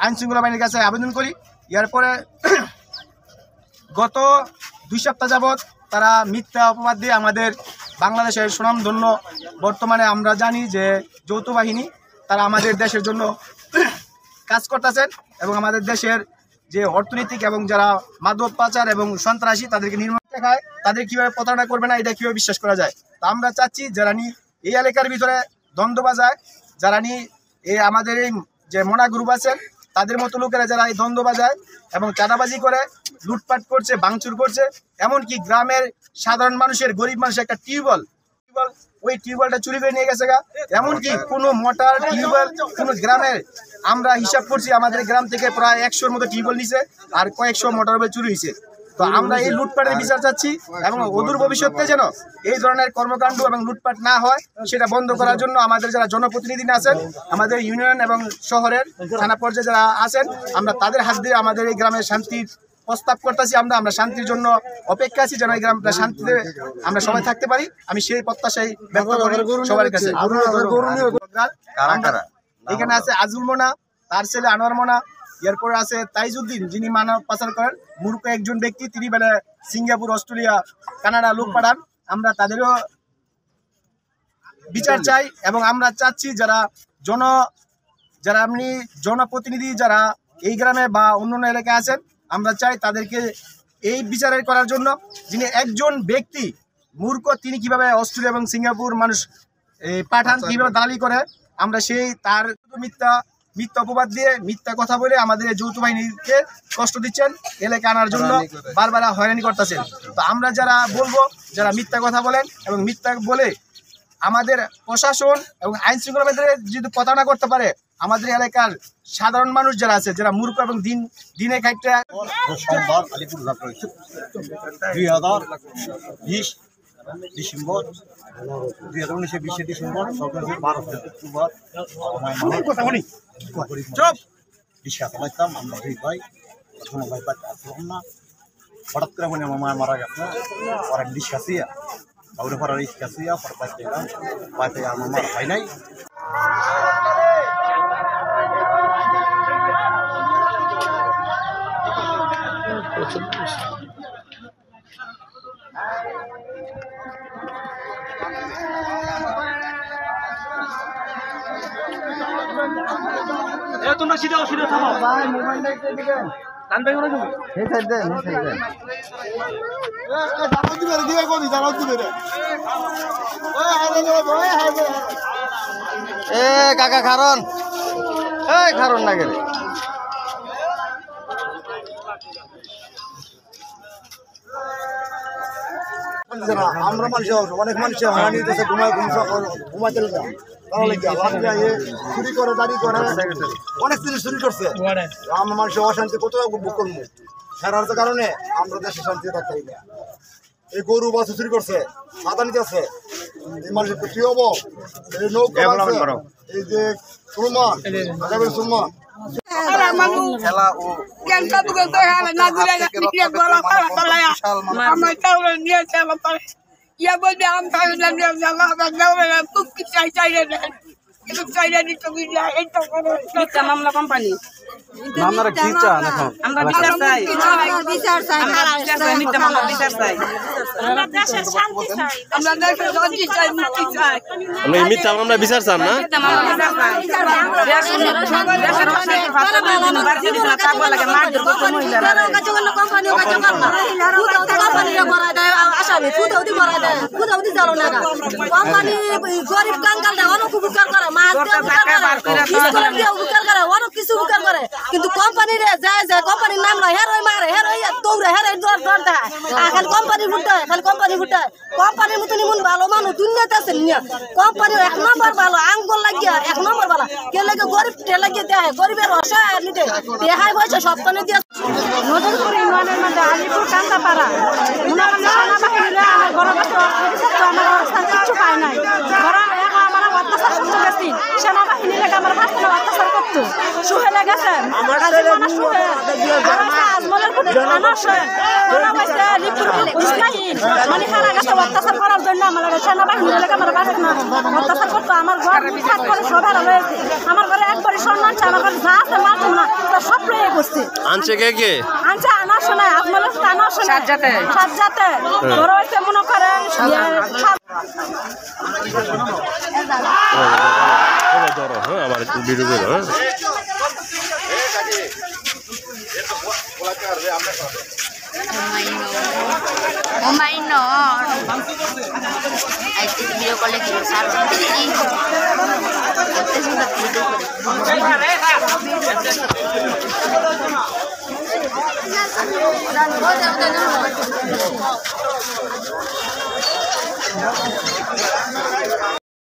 আইন শৃঙ্খলা বাহিনীর কাছে আবেদন করি। এরপরে গত 2 সপ্তাহ যাবৎ তারা মিথ্যা অপবাদ দিয়ে আমাদের বাংলাদেশের সুনামধন্য বর্তমানে আমরা জানি যে যৌথ বাহিনী, তারা আমাদের দেশের জন্য কাজ করতেছেন এবং আমাদের দেশের যে অর্থনৈতিক এবং যারা মাদক পাচার এবং সন্ত্রাসী তাদেরকে নির্মূল দেখায়, তাদের কীভাবে প্রতারণা করবে না এটা কীভাবে বিশ্বাস করা যায়। তা আমরা চাচ্ছি যারা এই এলাকার ভিতরে দ্বন্দ্ব বাজায়, যারা আমাদের এই যে মোনা গ্রুপ আছেন তাদের মতো লোকেরা যারা এই দ্বন্দ্ব বাজায় এবং চাঁদাবাজি করে, লুটপাট করছে, ভাঙচুর করছে, এমনকি গ্রামের সাধারণ মানুষের, গরিব মানুষের একটা টিউবওয়েল, ওই টিউবওয়েলটা চুরি করে নিয়ে গেছে গা। এমনকি কোনো মোটর টিউবওয়েল কোনো গ্রামের, আমরা হিসাব করছি আমাদের গ্রাম থেকে প্রায় 100-র মতো টিউবওয়েল নিছে আর কয়েকশো মোটর চুরি হয়েছে। তো আমরা এই লুটপাটের বিচার চাচ্ছি এবং অদূর ভবিষ্যতে যেন এই ধরনের কর্মকাণ্ড এবং লুটপাট না হয় সেটা বন্ধ করার জন্য আমাদের যারা জনপ্রতিনিধি আছেন, আমাদের ইউনিয়ন এবং শহরের থানা পর্যায়ে যারা আছেন, আমরা তাদের হাত দিয়ে আমাদের এই গ্রামের শান্তির প্রস্তাব করতেছি। আমরা শান্তির জন্য অপেক্ষা আছি, যেন এই গ্রামটা শান্তিতে আমরা সবাই থাকতে পারি। আমি সেই প্রত্যাশাই ব্যক্ত করি সবার কাছে। এখানে আছে আজুল মোনা, তার ছেলে আনোয়ার মোনা, এরপর আছে তাইজউদ্দিন, যিনি মানব পাচার করেন, মূর্খ একজন ব্যক্তি, তিনি বেলা সিঙ্গাপুর, অস্ট্রেলিয়া, কানাডা লোক পাঠান। আমরা তাদেরও বিচার চাই এবং আমরা চাচ্ছি যারা আপনি জনপ্রতিনিধি যারা এই গ্রামে বা অন্যান্য এলাকায় আছেন, আমরা চাই তাদেরকে এই বিচারের করার জন্য। যিনি একজন ব্যক্তি মূর্খ, তিনি কিভাবে অস্ট্রেলিয়া এবং সিঙ্গাপুর মানুষ পাঠান, কিভাবে দালালি করে, আমরা তার মিথ্যা অপবাদ দিয়ে, মিথ্যা কথা বলে আমাদের যৌথ বাহিনীকে কষ্ট দিচ্ছেন, এলাকা আনার জন্য বারবার হয়রানি করতেছেন। তো আমরা যারা বলবো, যারা মিথ্যা কথা বলেন এবং মিথ্যা বলে আমাদের প্রশাসন এবং আইন শৃঙ্খলা বাহিনী যদি প্রতারণা করতে পারে, আমাদের এলাকার সাধারণ মানুষ যারা আছে, যারা মূর্খ এবং দিনে খাইটা সোমবার আলিপুর যাত্রা 2020 ডিসেম্বর 2019 ডিসেম্বর সরকার 12 অক্টোবর রিক্সা চালাইতাম আমরা 2 ভাই। কোনো ভাই বাচ্চা আসলাম না, হঠাৎ করে মনে আমার মা মারা গেছে, পরে রিক্সা ছিয়া বাবুরে পরে রিক্সা ছিয়া পরে বাইতে গেলাম, বাইতে আমার মার ভাই নাই। তোমরা সিধা থামো ভাই, মোবাইলটা একটু দিকে কান ভাই, ওরা তুমি এই সাইড দেন, এই সাইড দেন। দাও দিবে দিয়ে কোনি দাও দিবে রে। ওই হারে রে, ওই হারে। কাকা খারন, এই খারন না গেলে আমরা মানুষ অনেক মানুষ হয়রানি দিতেছে, ঘুমাইতে চুরি করে, দাঁড়ি করে, অনেক জিনিস চুরি করছে। আমরা মানুষের অশান্তি কত বুক করবো, হেরার কারণে আমরা দেশে শান্তি থাকতে পারি না। এই গরু বাছু চুরি করছে, সাদা নিতেছে, এই মানুষের কি হবো? এই নৌকা, এই যে সুলমান, সুলমান খেলা ও মামলা কোম্পানি আপনারা কি চান এখন? আমরা বিচার চাই, বিচার চাই, মিথ্যা মামলা বিচার চাই, আমরা দেশের শান্তি চাই, আমরা দেশের শান্তি চাই, মুক্তি চাই। আমরা এই মিথ্যা মামলা বিচার চান না? মিথ্যা মামলা বিচার চাই, দেশের অশান্তি ফাঁসা দিন বাড়ি দিন না তাকবা লাগে মারধর করতে মহিলারা কাছে কোনো কোম্পানিও কাছে করে না, ফুটাও কোম্পানিরা করা দেয়, আসামি ফুটাও দি করা দেয়, ফুটাও দি জানো না কোম্পানি গরিব কাঙ্গালরা অনেক উপকার করে, মাছ দিয়ে উপকার করে, স্কুলে দিয়ে উপকার করে, অনেক কিছু উপকার করে, কিন্তু কোম্পানির যায় কোম্পানির নাম লয়, হেরোই মারে, হেরোই দৌড়ে, হেরোই দর দেয়, খালি কোম্পানি ফুটায়, খালি কোম্পানি ফুটায়। কোম্পানির মতন এমন ভালো মানুষ দুনিয়াতে আছে না, কোম্পানি 1 নম্বর ভালো, আঙ্গুল লাগিয়ে 1 নম্বর ভালো, কে লাগে গরিব কে লাগিয়ে দেয়, গরিবের অসহায় নিতে দেহাই পয়সা সপ্তাহে দিয়ে। নতুনপুর ইউনিয়নের মধ্যে আলিপুর কান্দাপাড়া উনার সেনাবাহিনীরা আমার বড় আমার অবস্থান কিচ্ছু পায় নাই, বরং আমার অত্যাচার করতে গেছি, সেনাবাহিনীরা আমার অত্যাচার করতে মৃত্যু সুহেলে গেছে আজমলের প্রতি আনাসেন ওরা হয়েছে ইসলাহীন মানে হারা গেছে অত্যাচার করার জন্য আমার সেনাবাহিনী এলাকা আমার বাসে না অত্যাচার করতো আমার ঘর খাট করে সব হারা হয়েছে আমার ঘরে একবারই সম্মান চাই আমার ঘরে যা আছে মারতো না তা সব লয়ে করছে আনছে কে আনছে আনাসে না আজমলের সাথে আনাসে সাজ্জাতে ওরা হয়েছে মনে করেন আমার ভিডিও করো Oh my god. Ay, este video con el que lo salgo. Este es un video.